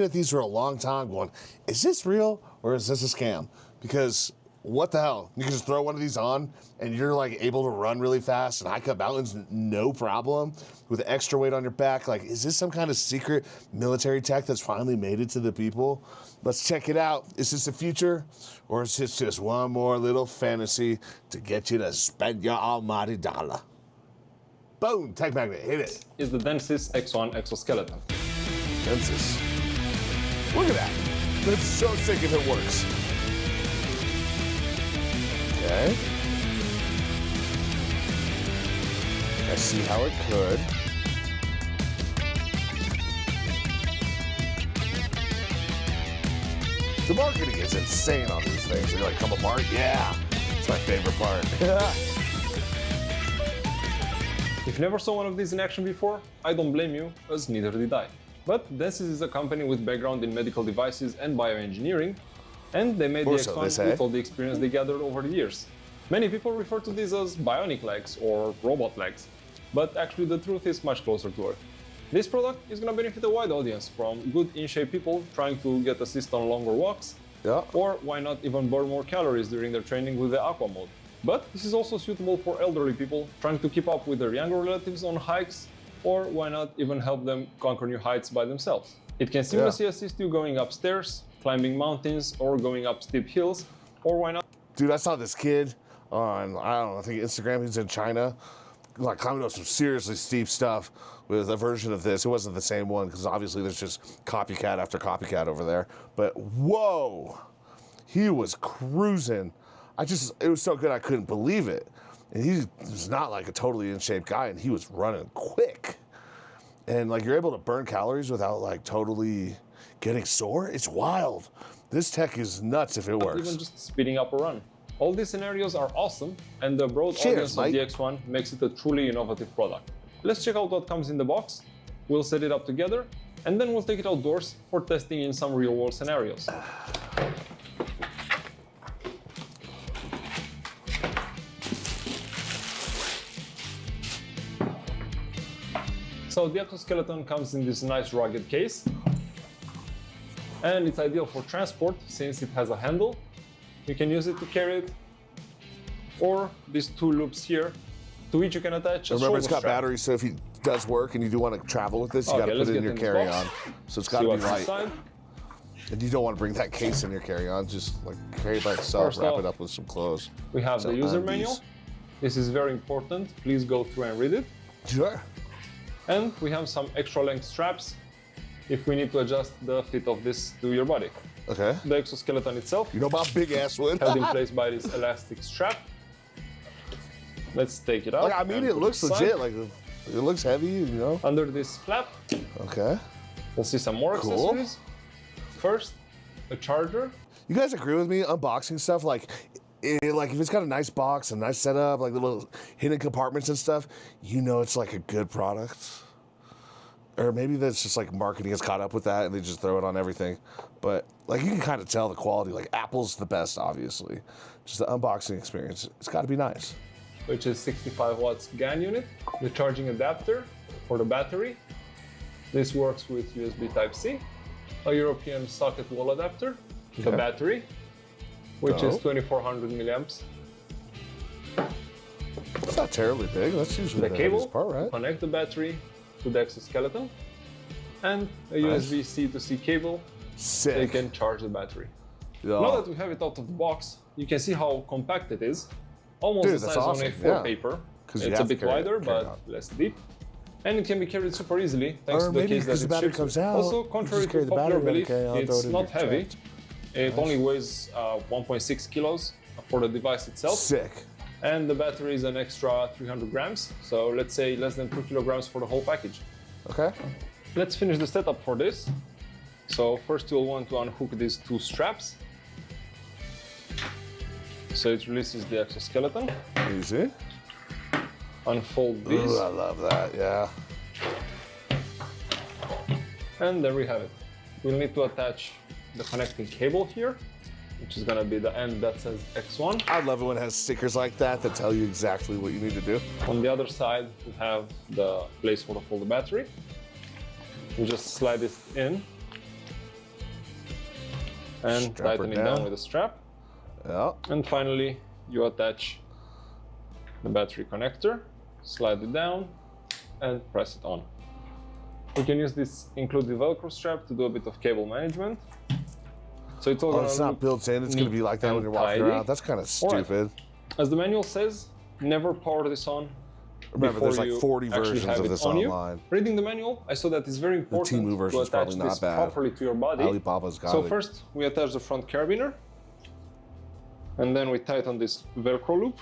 at these for a long time going, is this real or is this a scam? Because what the hell? You can just throw one of these on and you're like able to run really fast and hike up mountains, no problem, with extra weight on your back. Like, is this some kind of secret military tech that's finally made it to the people? Let's check it out. Is this the future or is this just one more little fantasy to get you to spend your almighty dollar? Boom, TechMagnet, hit it. Is the DNSYS X1 exoskeleton. DNSYS. Look at that. That's so sick if it works. Okay. I see how it could. The marketing is insane on these things. They're like, come apart? Yeah. It's my favorite part. If you never saw one of these in action before, I don't blame you, as neither did I. But DNSYS is a company with background in medical devices and bioengineering, and they made the X1 with all the experience they gathered over the years. Many people refer to these as bionic legs or robot legs, but actually the truth is much closer to Earth. This product is going to benefit a wide audience, from good in-shape people trying to get assist on longer walks, or why not even burn more calories during their training with the aqua mode. But this is also suitable for elderly people trying to keep up with their younger relatives on hikes, or why not even help them conquer new heights by themselves. It can seamlessly assist you going upstairs, climbing mountains, or going up steep hills, or why not? Dude, I saw this kid on, I don't know, I think Instagram, he's in China, like climbing up some seriously steep stuff with a version of this. It wasn't the same one, because obviously there's just copycat after copycat over there. But whoa, he was cruising. It was so good I couldn't believe it. And he was not like a totally in shape guy, and he was running quick. And like, you're able to burn calories without like totally getting sore. It's wild. This tech is nuts if it works. Even just speeding up a run. All these scenarios are awesome, and the broad audience of the X1 makes it a truly innovative product. Let's check out what comes in the box. We'll set it up together, and then we'll take it outdoors for testing in some real-world scenarios. So the exoskeleton comes in this nice rugged case, and it's ideal for transport since it has a handle. You can use it to carry it, or these two loops here, to which you can attach a Remember, it's got strap. batteries, so if it does work and you do want to travel with this, you got to put it in your carry-on. So it's got to be light. And you don't want to bring that case in your carry-on, just like carry it by itself, wrap it up with some clothes. We have the user manual. This is very important. Please go through and read it. Sure. And we have some extra length straps if we need to adjust the fit of this to your body. Okay. The exoskeleton itself, you know about big ass wood, held in place by this elastic strap. Let's take it out. Like, I mean, it looks legit. Like, it looks heavy, you know. Under this flap, okay, we'll see some more accessories. First, a charger. You guys agree with me? Unboxing stuff, like if it's got a nice box, a nice setup, like little hidden compartments and stuff, you know it's like a good product. Or maybe that's just like marketing has caught up with that and they just throw it on everything. But like, you can kind of tell the quality. Like, Apple's the best, obviously. Just the unboxing experience, it's got to be nice. Which is 65 watts GAN unit, the charging adapter for the battery. This works with USB Type-C, a European socket wall adapter, the battery, which is 2400 milliamps. It's not terribly big. That's usually the cable part, right? Connect the battery to the exoskeleton, and a USB C-to-C cable. Sick. They can charge the battery. Now that we have it out of the box, you can see how compact it is. Almost the size of an A4 paper. It's a bit wider, but less deep. And it can be carried super easily thanks to the case that it ships. Also, contrary to popular belief, it's not heavy. It only weighs 1.6 kilos for the device itself. Sick. And the battery is an extra 300 grams. So let's say less than 2 kilograms for the whole package. Okay. Let's finish the setup for this. So first you'll want to unhook these two straps. So it releases the exoskeleton. Easy. Unfold these. Ooh, I love that, yeah. And there we have it. We'll need to attach the connecting cable here, which is gonna be the end that says X1. I love it when it has stickers like that that tell you exactly what you need to do. On the other side, we have the place for the battery. You just slide it in, and tighten it down with a strap. Yeah. And finally, you attach the battery connector, slide it down, and press it on. You can use this included Velcro strap to do a bit of cable management. So it's all Oh, it's not built in. It's going to be like that when you're walking around. That's kind of stupid. As the manual says, never power this on. Remember, there's like 40 versions of this online. Reading the manual, I saw that it's very important to attach this properly to your body. Alibaba's got So it. first, we attach the front carabiner, and then we tighten this Velcro loop.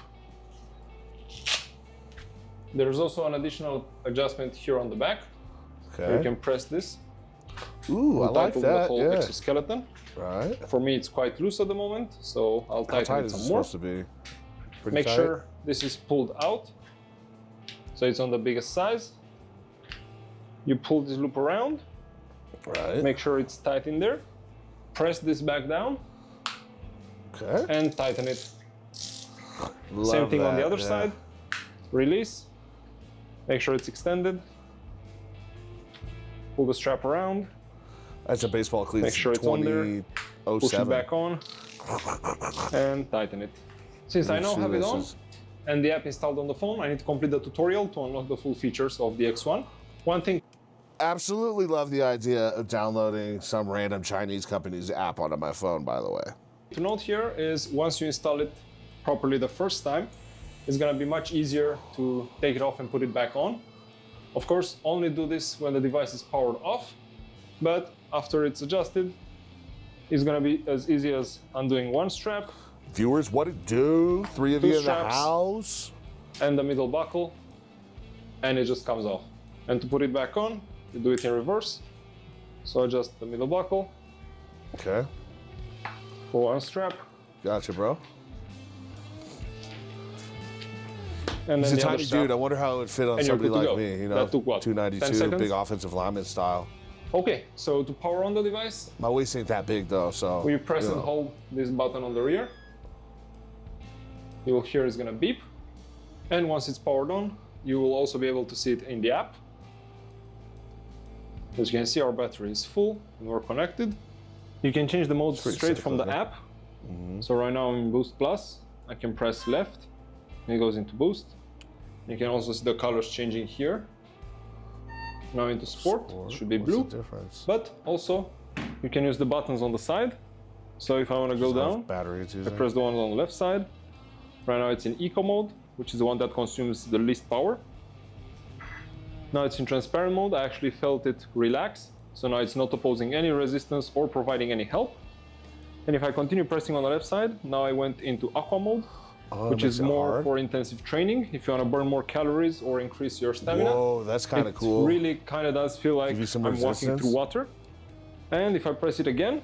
There's also an additional adjustment here on the back. Okay. You can press this. Ooh, I like that. The whole Yeah. exoskeleton. Right. For me, it's quite loose at the moment, so I'll tighten it some more. Supposed to be? Pretty Make tight. sure this is pulled out, so it's on the biggest size. You pull this loop around. Right. Make sure it's tight in there. Press this back down. Okay. And tighten it. Love Same thing on the that, other yeah. side. Release. Make sure it's extended. Pull the strap around. That's a baseball cleat. Make sure it's on there. 2007. Push it back on. And tighten it. Since I now have it on and the app installed on the phone, I need to complete the tutorial to unlock the full features of the X1. One thing. Absolutely love the idea of downloading some random Chinese company's app onto my phone, by the way. To note here is once you install it properly the first time, it's going to be much easier to take it off and put it back on. Of course, only do this when the device is powered off, but after it's adjusted, it's going to be as easy as undoing one strap. Viewers, what it do? 3 of Two you in the straps. house? And the middle buckle, and it just comes off. And to put it back on, you do it in reverse. So adjust the middle buckle Okay. for one strap, Gotcha, bro. and He's then a the other tiny strap. dude. I wonder how it would fit on And you're somebody good to like go. me. You know, That took what, 10 292, seconds? big offensive lineman style. Okay, so to power on the device, My waist ain't that big though, so. when you press you and know. hold this button on the rear, you will hear it's gonna beep. And once it's powered on, you will also be able to see it in the app. As you can see, our battery is full and we're connected. You can change the mode pretty straight sick, from the isn't it? app. So right now I'm in Boost Plus. I can press left and it goes into Boost. You can also see the colors changing here. Now into Sport, it should be What's blue. the difference? But also, you can use the buttons on the side. So if I want to go How much down, battery it's I using. press the one on the left side. Right now it's in Eco mode, which is the one that consumes the least power. Now it's in transparent mode. I actually felt it relax. So now it's not opposing any resistance or providing any help. And if I continue pressing on the left side, now I went into Aqua mode, which is more for intensive training. If you want to burn more calories or increase your stamina. Whoa, that's kind of cool. It really kind of does feel like Give you some I'm walking resistance. through water. And if I press it again,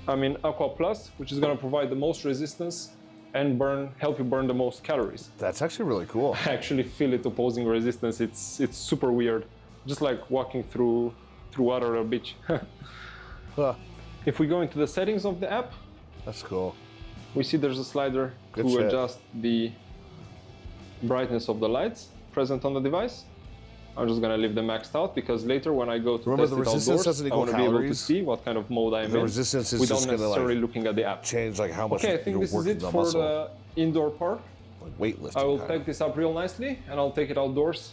I'm in Aqua Plus, which is going to provide the most resistance and help you burn the most calories. That's actually really cool. I actually feel it opposing resistance. It's super weird, just like walking through water at a beach. Huh, If we go into the settings of the app, that's cool. we see there's a slider Good to shit. adjust the brightness of the lights present on the device. I'm just gonna leave them maxed out because later when I go to Remember, test the it resistance outdoors, doesn't I equal want to be able to calories. see what kind of mode I'm The in resistance is without just gonna necessarily like looking at the app. change like how much Okay, I think you're this is working it the for muscle. the indoor part. Like weightlifting. I will kind pack of. this up real nicely and I'll take it outdoors,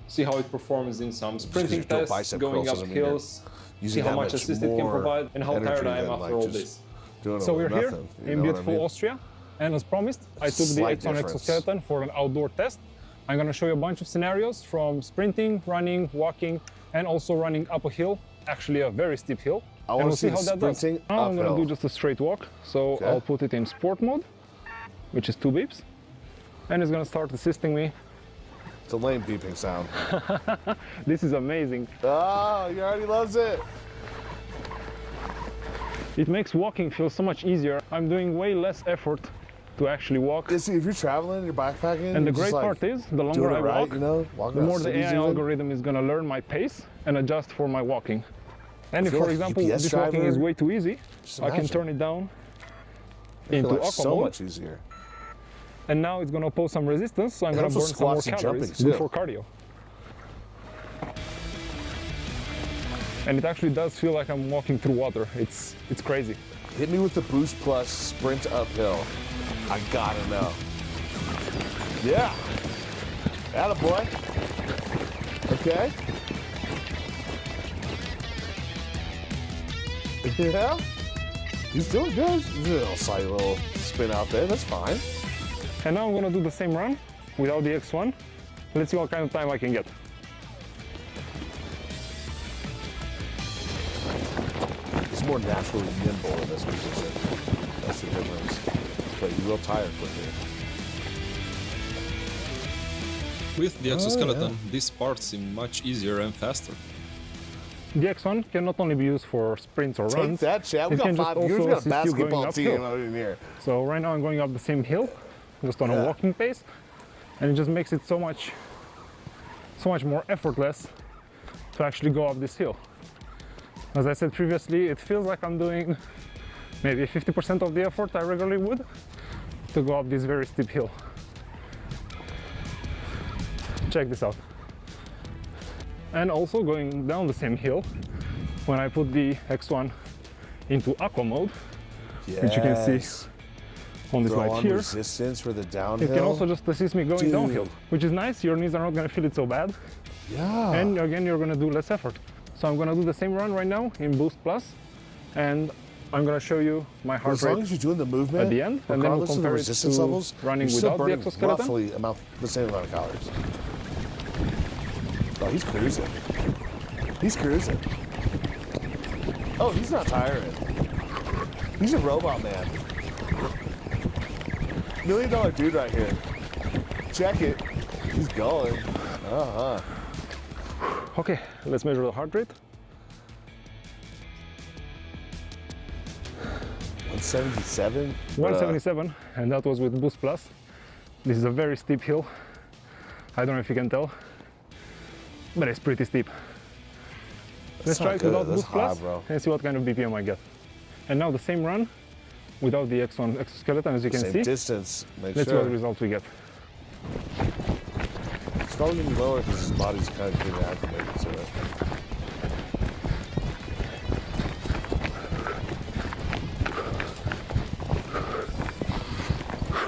see how it performs in some sprinting you do tests, bicep going curls up doesn't mean you're hills, see using how that much much assist it can more provide and how energy tired I am than, after like, all just this. doing it So with we're here nothing, you in know what I beautiful mean? Austria, and as promised, I took the Slight X1 difference. Exoskeleton for an outdoor test. I'm going to show you a bunch of scenarios from sprinting, running, walking, and also running up a hill, actually a very steep hill. I And wanna we'll see see how the that does. sprinting Now I'm going uphill. to do just a straight walk, so Okay. I'll put it in sport mode, which is 2 beeps, and it's going to start assisting me. It's a lame beeping sound. This is amazing. Oh, he already loves it. It makes walking feel so much easier. I'm doing way less effort to actually walk. You see, if you're traveling, you're backpacking, And the you're just, great like, part is, the doing longer it I right, walk, you know, walking the around more the cities AI even. algorithm is going to learn my pace and adjust for my walking. And if, feel for like example, GPS this walking is driver, way too easy, just I can imagine. turn it down I feel into like aqua so mode, much easier. and now it's going to pose some resistance, so I'm And going to also burn some more squats and calories. jumping, Good too. for cardio. and it actually does feel like I'm walking through water. It's crazy. Hit me with the Boost Plus sprint uphill. I gotta know. Yeah. Attaboy. Okay. Yeah. He's doing good. He's a little slight little spin out there. That's fine. And now I'm gonna do the same run without the X1. Let's see what kind of time I can get. He's more naturally nimble in this position. That's the difference. But he's real tired quickly. With the exoskeleton, these parts seem much easier and faster. The X1 can not only be used for sprints or Take runs. that, Chad. We it got can just 5 also years. We got a assist you going basketball team uphill. out in here. So right now I'm going up the same hill, just on a walking pace, and it just makes it so much more effortless to actually go up this hill. As I said previously, it feels like I'm doing maybe 50% of the effort I regularly would to go up this very steep hill. Check this out. And also going down the same hill, when I put the X1 into aqua mode, which you can see on this light here, resistance for the downhill. it can also just assist me going downhill, which is nice. Your knees are not going to feel it so bad. Yeah. And again, you're going to do less effort. So I'm going to do the same run right now in Boost Plus, and I'm going to show you my heart as rate long as you're doing the movement at the end, and then we'll regardless of the compare it resistance to levels, running you're still without the burning exoskeleton. roughly the same amount of calories. Oh, he's cruising. He's cruising. Oh, he's not tiring. He's a robot man. $1 million dude right here. Check it. He's going. Uh-huh. Okay, let's measure the heart rate. 177? 177, and that was with Boost Plus. This is a very steep hill. I don't know if you can tell, but it's pretty steep. Let's try it without Boost Plus and see what kind of BPM I get. And now the same run without the X1 exoskeleton, as you can see. Same distance. Let's see what results we get. It's probably going to be lower because his body's kind of getting acclimated to it.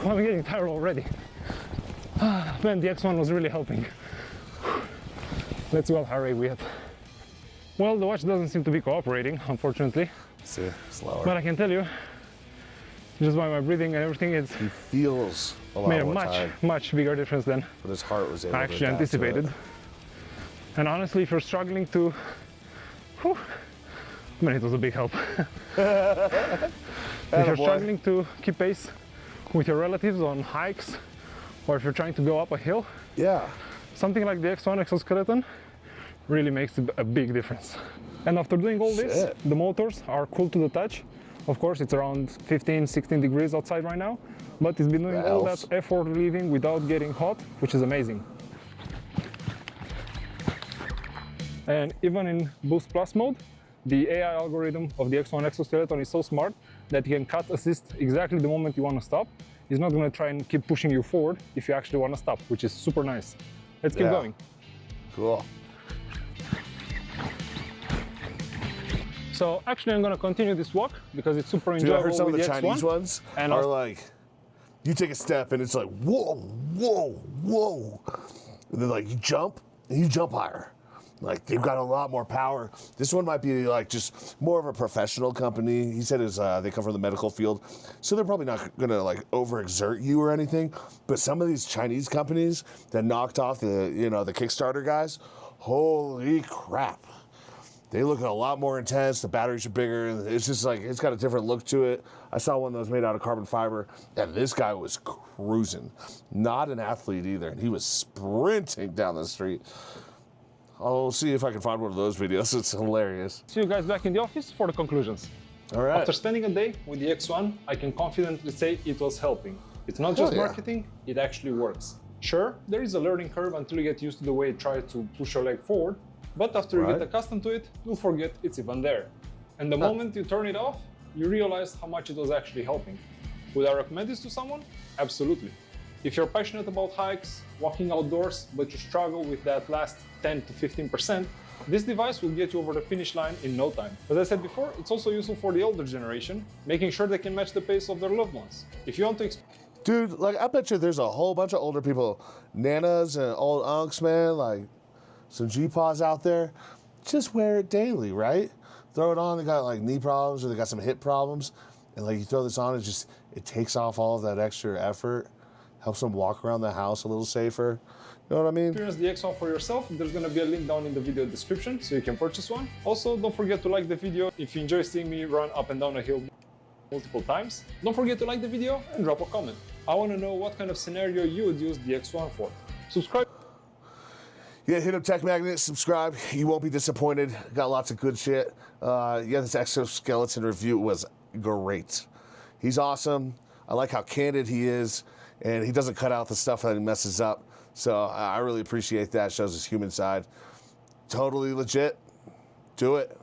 I'm getting tired already. Man, the X1 was really helping. Let's see what heart rate we have. Well, the watch doesn't seem to be cooperating, unfortunately. See, slower. But I can tell you, just by my breathing and everything, it's he feels a lot made a more tired, much bigger difference than but his heart was able I actually anticipated. And honestly, if you're struggling to, I mean, it was a big help. If you're struggling to keep pace with your relatives on hikes, or if you're trying to go up a hill, something like the X1 exoskeleton really makes a big difference. And after doing all this, the motors are cool to the touch. Of course, it's around 15, 16 degrees outside right now, but it's been doing all that effort relieving without getting hot, which is amazing. And even in Boost Plus mode, the AI algorithm of the X1 exoskeleton is so smart that it can cut assist exactly the moment you want to stop. It's not going to try and keep pushing you forward if you actually want to stop, which is super nice. Let's keep going. Cool. So actually I'm going to continue this walk because it's super enjoyable. I heard some of the X1. Chinese ones and are like, you take a step and it's like, whoa, whoa, whoa. And then like you jump and you jump higher. Like they've got a lot more power. This one might be like just more of a professional company. He said they come from the medical field, so they're probably not gonna like overexert you or anything. But some of these Chinese companies that knocked off the the Kickstarter guys, holy crap! They look a lot more intense. The batteries are bigger. It's just like it's got a different look to it. I saw one that was made out of carbon fiber, and this guy was cruising. Not an athlete either, and he was sprinting down the street. I'll see if I can find one of those videos. It's hilarious. See you guys back in the office for the conclusions. All right. After spending a day with the X1, I can confidently say it was helping. It's not just marketing, it actually works. Sure, there is a learning curve until you get used to the way it tries to push your leg forward, but after you get accustomed to it, you'll forget it's even there. And the moment you turn it off, you realize how much it was actually helping. Would I recommend this to someone? Absolutely. If you're passionate about hikes, walking outdoors, but you struggle with that last 10 to 15%, This device will get you over the finish line in no time. As I said before, it's also useful for the older generation, making sure they can match the pace of their loved ones. If you want to Dude, like, I bet you there's a whole bunch of older people, nanas and old unks, man, like some G-Paws out there. Just wear it daily, right? Throw it on, they got like knee problems or they got some hip problems. And like you throw this on, it takes off all of that extra effort, helps them walk around the house a little safer. You know what I mean? Experience the X1 for yourself, there's going to be a link down in the video description so you can purchase one. Also, don't forget to like the video if you enjoy seeing me run up and down a hill multiple times. Don't forget to like the video and drop a comment. I want to know what kind of scenario you would use the X1 for. Subscribe. Yeah, hit up TechMagnet, subscribe. You won't be disappointed. Got lots of good shit. Yeah, this exoskeleton review was great. He's awesome. I like how candid he is, and he doesn't cut out the stuff that he messes up. So I really appreciate that. Shows his human side. Totally legit. Do it.